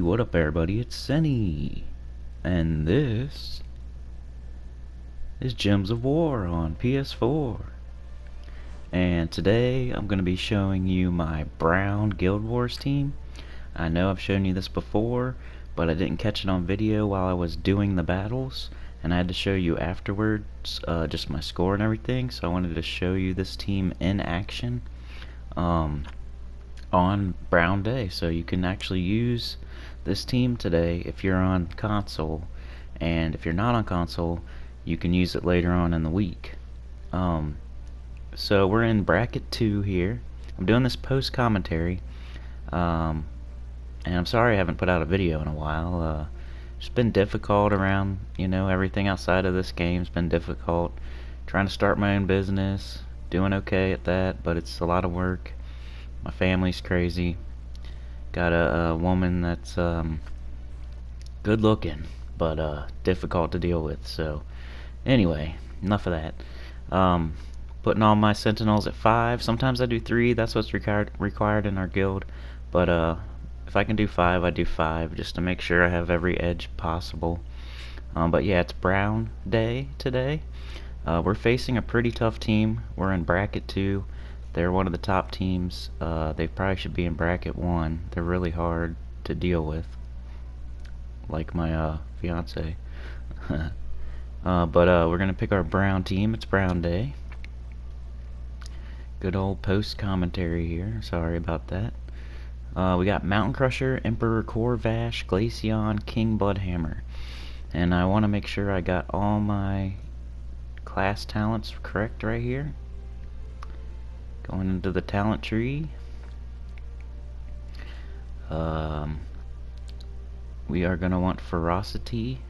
What up everybody, it's Senny, and this is Gems of War on PS4. And today I'm going to be showing you my Brown Guild Wars team. I know I've shown you this before, but I didn't catch it on video while I was doing the battles, and I had to show you afterwards, just my score and everything, so I wanted to show you this team in action on Brown Day, so you can actually use this team today if you're on console, and if you're not on console you can use it later on in the week. So we're in bracket 2 here. I'm doing this post commentary, and I'm sorry I haven't put out a video in a while. It's been difficult around, everything outside of this game's been difficult. Trying to start my own business, doing okay at that, but it's a lot of work. My family's crazy. Got a woman that's good looking, but difficult to deal with. So anyway, enough of that. Putting all my Sentinels at 5. Sometimes I do 3. That's what's required in our guild. But if I can do 5, I do 5, just to make sure I have every edge possible. But yeah, it's Brown Day today. We're facing a pretty tough team. We're in bracket 2. They're one of the top teams. They probably should be in bracket 1. They're really hard to deal with, like my fiance. But we're gonna pick our Brown team. It's Brown Day. Good old post commentary here. Sorry about that. We got Mountain Crusher, Emperor Corvash, Glaceon, King Bloodhammer, and I want to make sure I got all my class talents correct right here. Going into the talent tree. We are gonna want ferocity.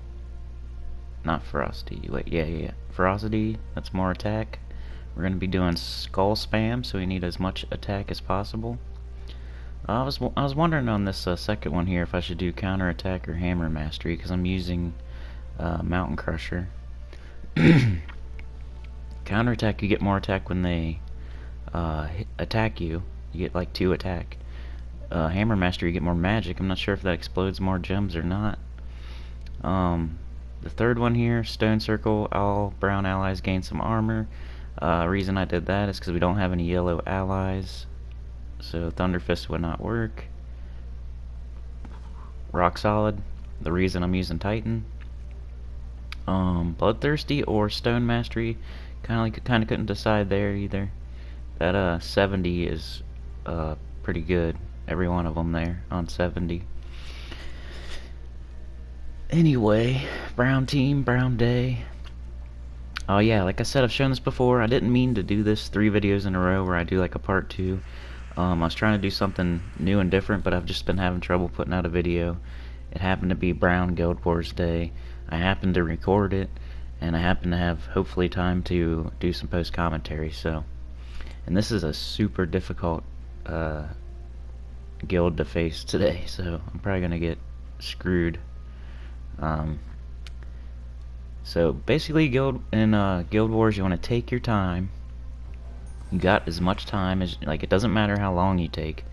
Not ferocity. Wait, yeah. Ferocity. That's more attack. We're gonna be doing skull spam, so we need as much attack as possible. I was wondering on this second one here if I should do counter attack or hammer mastery, because I'm using Mountain Crusher. Counter attack, you get more attack when they attack you. You get like 2 attack. Hammer mastery, you get more magic. I'm not sure if that explodes more gems or not. The third one here, Stone Circle, all brown allies gain some armor. Reason I did that is because we don't have any yellow allies, so Thunder Fist would not work. Rock Solid, the reason I'm using Titan. Bloodthirsty or Stone Mastery, kind of couldn't decide there either. That 70 is pretty good. Every one of them there on 70. Anyway, Brown team, Brown Day. Oh yeah, like I said, I've shown this before. I didn't mean to do this 3 videos in a row where I do like a part 2. I was trying to do something new and different, but I've just been having trouble putting out a video. It happened to be Brown Guild Wars Day. I happened to record it, and I happen to have hopefully time to do some post commentary. So, and this is a super difficult guild to face today, so I'm probably gonna get screwed. So basically, Guild Wars, you want to take your time. You got as much time as, like, it doesn't matter how long you take.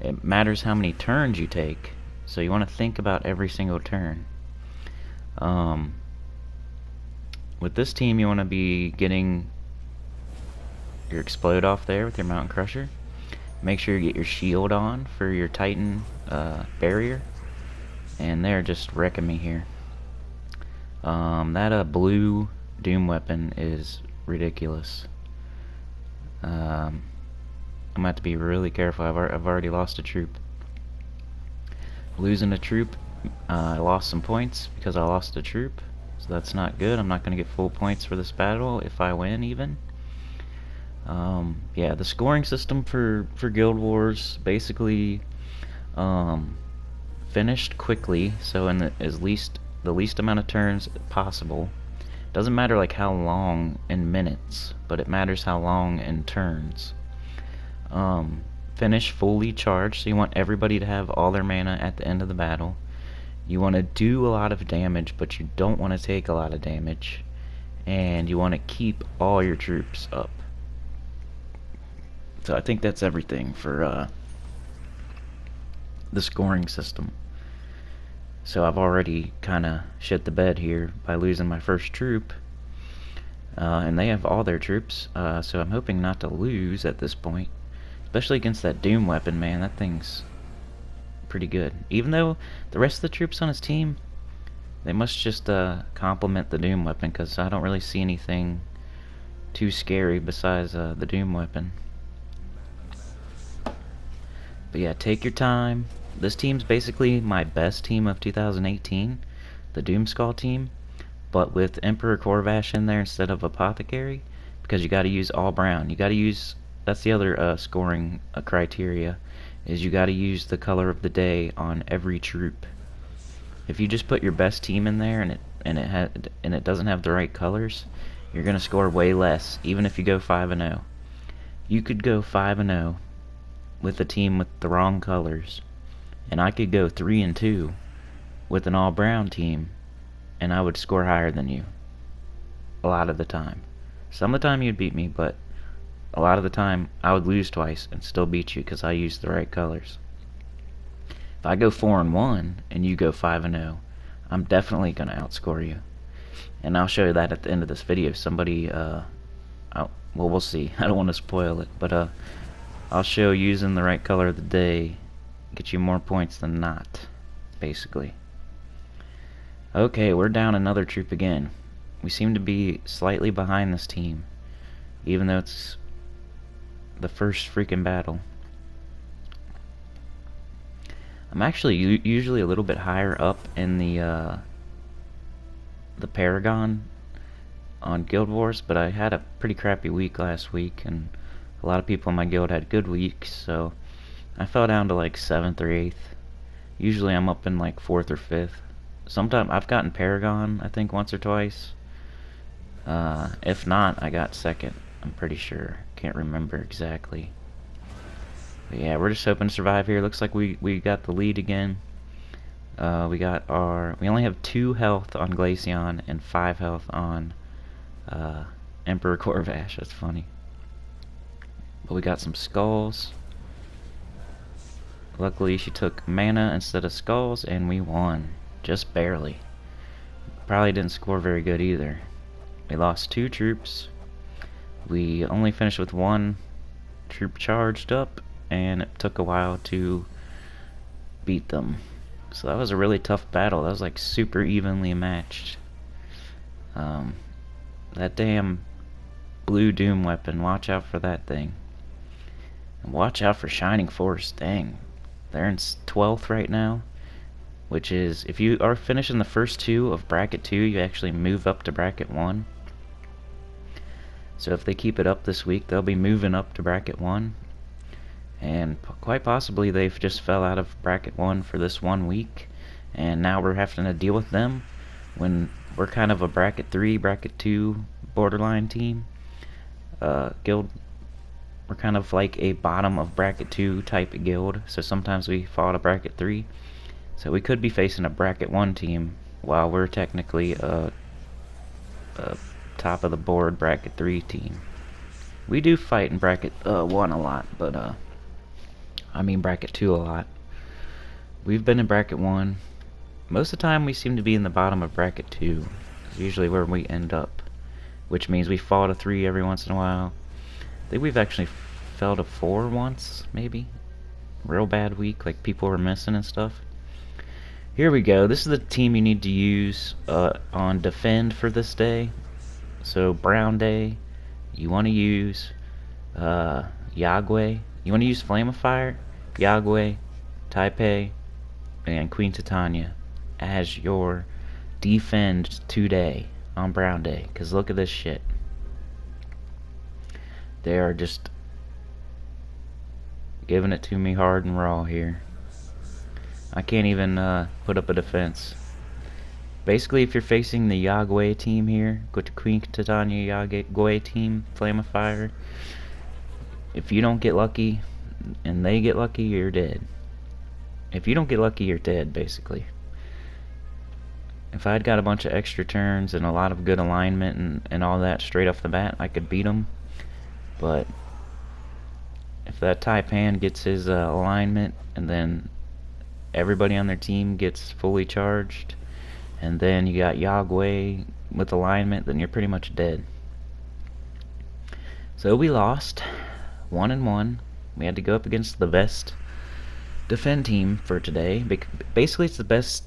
It matters how many turns you take. So you want to think about every single turn. With this team, you want to be getting your explode off there with your Mountain Crusher. Make sure you get your shield on for your Titan barrier. And they're just wrecking me here. That blue Doom weapon is ridiculous. I'm gonna have to be really careful. I've already lost a troop. Losing a troop, I lost some points because I lost a troop, so that's not good. I'm not gonna get full points for this battle if I win even. Yeah, the scoring system for Guild Wars basically finished quickly, so in the least amount of turns possible. Doesn't matter like how long in minutes, but it matters how long in turns. Finish fully charged, so you want everybody to have all their mana at the end of the battle. You want to do a lot of damage, but you don't want to take a lot of damage. And you want to keep all your troops up. So I think that's everything for the scoring system. So I've already kind of shit the bed here by losing my first troop. And they have all their troops, so I'm hoping not to lose at this point. Especially against that Doom weapon, man. That thing's pretty good. Even though the rest of the troops on his team, they must just complement the Doom weapon, because I don't really see anything too scary besides the Doom weapon. But yeah, take your time. This team's basically my best team of 2018, the Doomskull team, but with Emperor Corvash in there instead of Apothecary, because you got to use all brown. You got to use, that's the other scoring criteria, is you got to use the color of the day on every troop. If you just put your best team in there and it doesn't have the right colors, you're gonna score way less, even if you go 5-0. You could go 5-0 with a team with the wrong colors, and I could go 3-2 with an all brown team, and I would score higher than you a lot of the time. Some of the time you'd beat me, but a lot of the time I would lose twice and still beat you because I used the right colors. If I go 4-1 and you go 5-0, I'm definitely gonna outscore you, and I'll show you that at the end of this video. Somebody, well, we'll see. I don't want to spoil it, but I'll show using the right color of the day get you more points than not, basically. Okay, we're down another troop again. We seem to be slightly behind this team, even though it's the first freaking battle. I'm actually usually a little bit higher up in the Paragon on Guild Wars, but I had a pretty crappy week last week, and a lot of people in my guild had good weeks, so I fell down to like 7th or 8th. Usually I'm up in like 4th or 5th. Sometimes I've gotten Paragon, I think, once or twice. If not, I got 2nd. I'm pretty sure. Can't remember exactly. But yeah, we're just hoping to survive here. Looks like we got the lead again. We only have 2 health on Glaceon and 5 health on Emperor Corvash. That's funny. But we got some skulls. Luckily she took mana instead of skulls, and we won. Just barely. Probably didn't score very good either. We lost 2 troops. We only finished with 1 troop charged up, and it took a while to beat them. So that was a really tough battle. That was like super evenly matched. That damn blue Doom weapon, watch out for that thing. And watch out for Shining Force. Dang, they're in 12th right now, which is, if you are finishing the first 2 of bracket 2, you actually move up to bracket 1. So if they keep it up this week, they'll be moving up to bracket 1. And quite possibly they've just fell out of bracket 1 for this 1 week, and now we're having to deal with them when we're kind of a bracket 3, bracket 2 borderline team. Guild, we're kind of like a bottom of bracket 2 type of guild, so sometimes we fall to bracket 3. So we could be facing a bracket 1 team while we're technically a top of the board bracket 3 team. We do fight in bracket 1 a lot, but I mean bracket 2 a lot. We've been in bracket 1. Most of the time we seem to be in the bottom of bracket 2. It's usually where we end up, which means we fall to 3 every once in a while. I think we've actually fell to 4 once, maybe. Real bad week, like people were missing and stuff. Here we go. This is the team you need to use on defend for this day. So brown day, you want to use Yagwe. You want to use Flame of Fire, Yagwe, Taipei, and Queen Titania as your defend today on brown day. Because look at this shit. They are just giving it to me hard and raw here. I can't even put up a defense. Basically, if you're facing the Yagwe team here, go to Queen Titania Yagwe team, Flame of Fire. If you don't get lucky, and they get lucky, you're dead. If you don't get lucky, you're dead, basically. If I'd got a bunch of extra turns and a lot of good alignment and all that straight off the bat, I could beat them. But if that Taipan gets his alignment, and then everybody on their team gets fully charged, and then you got Yagway with alignment, then you're pretty much dead. So we lost 1-1. We had to go up against the best defend team for today. Basically, it's the best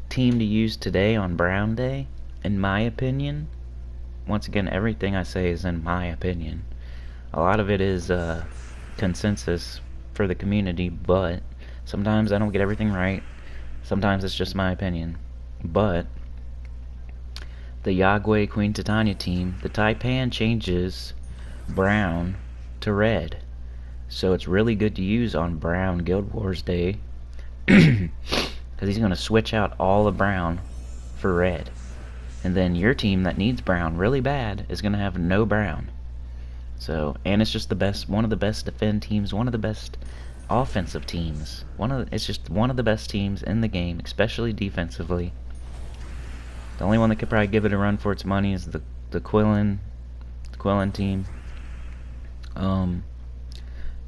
team to use today on Brown Day, in my opinion. Once again, everything I say is in my opinion. A lot of it is consensus for the community, but sometimes I don't get everything right. Sometimes it's just my opinion. But the Yagway Queen Titania team, the Taipan changes brown to red. So it's really good to use on Brown Guild Wars Day. Because he's going to switch out all the brown for red. And then your team that needs brown really bad is going to have no brown. So, and it's just one of the best defend teams, one of the best offensive teams. It's just one of the best teams in the game, especially defensively. The only one that could probably give it a run for its money is the Quillen team.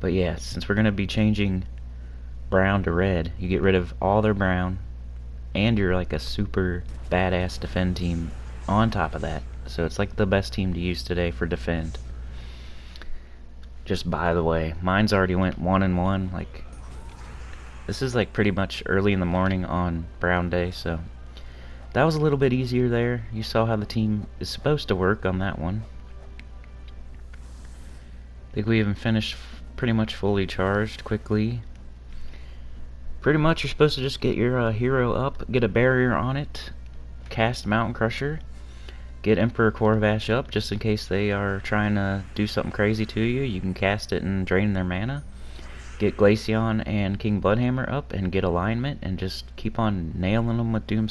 But yeah, since we're going to be changing brown to red, you get rid of all their brown, and you're like a super badass defend team on top of that. So it's like the best team to use today for defend. Just by the way, mine's already went 1-1. Like, this is like pretty much early in the morning on Brown Day, so that was a little bit easier there. You saw how the team is supposed to work on that one. I think we even finished pretty much fully charged quickly. Pretty much you're supposed to just get your hero up, get a barrier on it, cast Mountain Crusher, get Emperor Corvash up just in case they are trying to do something crazy to you. You can cast it and drain their mana. Get Glaceon and King Bloodhammer up and get alignment and just keep on nailing them with Doom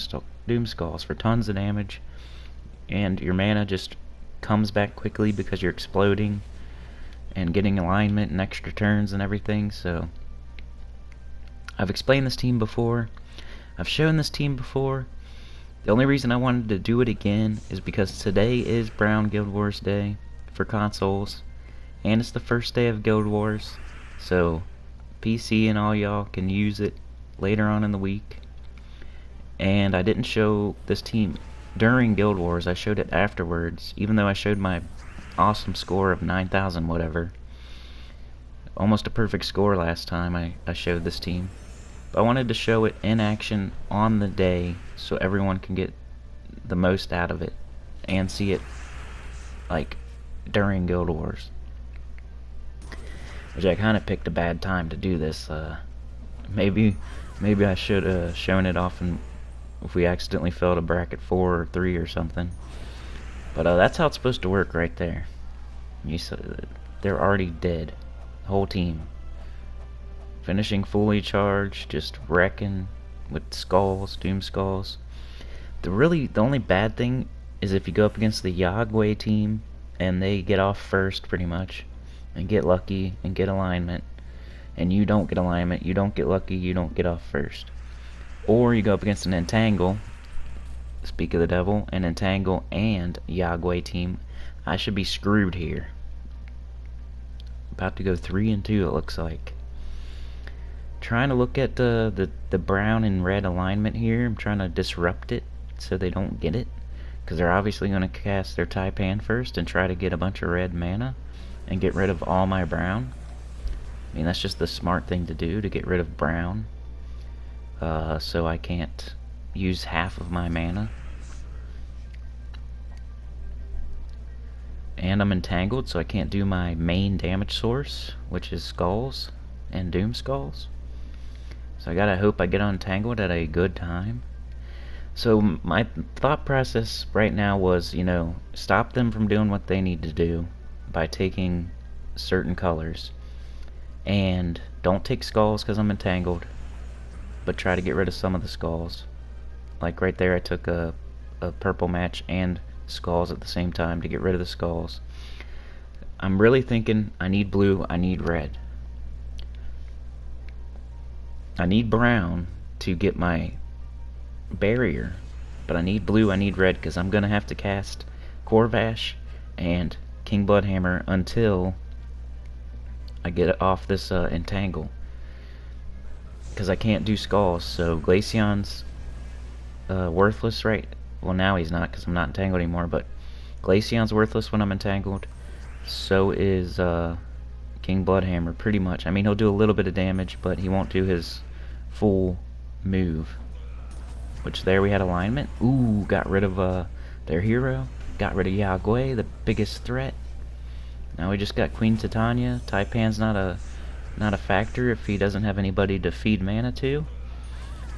Skulls for tons of damage. And your mana just comes back quickly because you're exploding and getting alignment and extra turns and everything. So I've explained this team before. I've shown this team before. The only reason I wanted to do it again is because today is Brown Guild Wars Day for consoles, and it's the first day of Guild Wars, so PC and all y'all can use it later on in the week. And I didn't show this team during Guild Wars, I showed it afterwards, even though I showed my awesome score of 9,000 whatever. Almost a perfect score last time I showed this team. But I wanted to show it in action on the day so everyone can get the most out of it and see it like during Guild Wars. Which I kind of picked a bad time to do this. Maybe I should have shown it off if we accidentally fell to bracket 4 or 3 or something. But that's how it's supposed to work right there. They're already dead. The whole team. Finishing fully charged, just wrecking with skulls, Doom Skulls. The only bad thing is if you go up against the Yagway team and they get off first pretty much and get lucky and get alignment, and you don't get alignment, you don't get lucky, you don't get off first. Or you go up against an Entangle, speak of the devil, an Entangle and Yagway team. I should be screwed here. About to go 3-2 it looks like. Trying to look at the brown and red alignment here. I'm trying to disrupt it so they don't get it, because they're obviously going to cast their Taipan first and try to get a bunch of red mana and get rid of all my brown. I mean, that's just the smart thing to do, to get rid of brown, so I can't use half of my mana. And I'm entangled, so I can't do my main damage source, which is skulls and Doom Skulls. So I gotta hope I get untangled at a good time. So my thought process right now was, stop them from doing what they need to do by taking certain colors. And don't take skulls because I'm entangled, but try to get rid of some of the skulls. Like right there I took a purple match and skulls at the same time to get rid of the skulls. I'm really thinking I need blue, I need red. I need brown to get my barrier, but I need blue, I need red, because I'm going to have to cast Corvash and King Bloodhammer until I get off this Entangle. because I can't do skulls. So Glaceon's worthless, right? Well, now he's not because I'm not entangled anymore, but Glaceon's worthless when I'm entangled. So is King Bloodhammer, pretty much. I mean, he'll do a little bit of damage, but he won't do his full move. Which, there we had alignment. Ooh, got rid of their hero. Got rid of Yagüe, the biggest threat. Now we just got Queen Titania. Taipan's not a factor if he doesn't have anybody to feed mana to.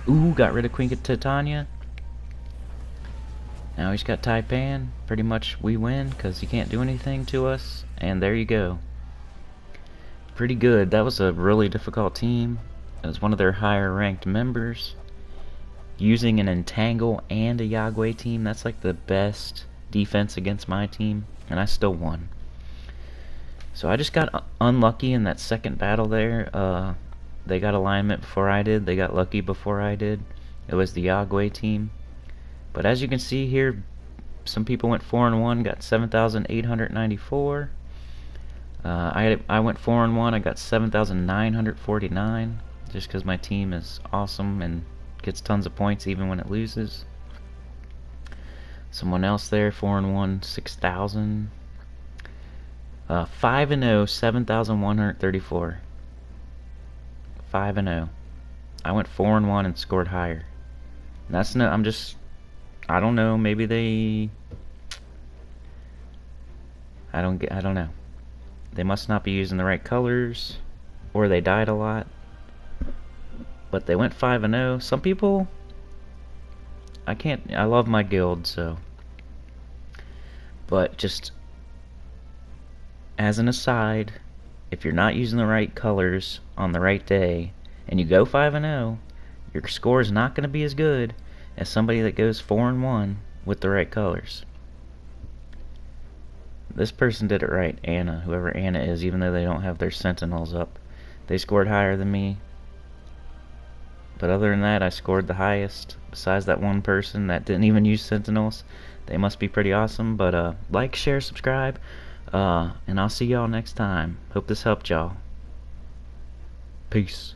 Ooh, got rid of Queen Titania. Now he's got Taipan. Pretty much we win because he can't do anything to us. And there you go. Pretty good. That was a really difficult team. It was one of their higher ranked members. Using an Entangle and a Yagüe team, that's like the best defense against my team. And I still won. So I just got unlucky in that second battle there. They got alignment before I did. They got lucky before I did. It was the Yagüe team. But as you can see here, some people went 4-1, got 7,894. I went 4-1, I got 7,949, just because my team is awesome and gets tons of points even when it loses. Someone else there, 4-1, 6,000. 5-0, 7,134. 5-0. I went 4-1 and scored higher. And that's no. I don't know. Maybe they. I don't know. They must not be using the right colors, or they died a lot. But they went 5-0. Some people. I love my guild, so. But just as an aside, if you're not using the right colors on the right day and you go 5-0, your score is not going to be as good as somebody that goes 4-1 with the right colors. This person did it right, Anna, whoever Anna is, even though they don't have their Sentinels up. They scored higher than me. But other than that, I scored the highest. Besides that one person that didn't even use Sentinels. They must be pretty awesome. But like, share, subscribe. And I'll see y'all next time. Hope this helped y'all. Peace.